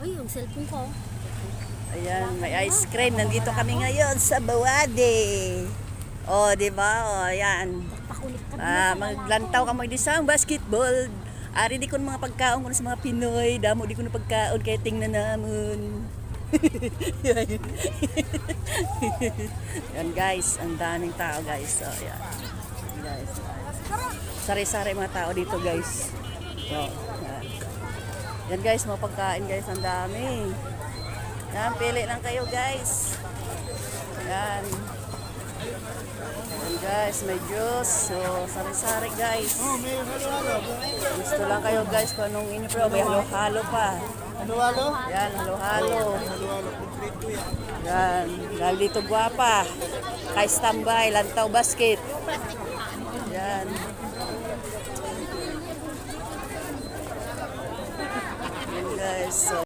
Uy, yung cellphone ko. Ayan, may ice cream. Nandito kami ngayon sa Bawade. Oh, di ba? Oh, ayan. Pakulit ka Maglantaw ka mag-disang basketball. Ari di ko ng mga pagkaon ko sa mga Pinoy. Damo di ko ng pagkaon kaya tingnan namon. Yan guys, ang daming tao guys. So, yan. Guys. Sari-sari mga tao dito guys. So, yan. Yan guys, mga pagkain guys, ang dami. Yan, pili lang kayo guys. Yan. Yan guys, may juice. So, sari-sari guys. Gusto lang kayo guys kung anong inyo. May halo-halo pa. Halo-halo? Yan, halo-halo. Halo-halo, complete ko yan. Yan, dahil dito guwapa. Kay standby, lantaw basket. Yan. Yan guys. So,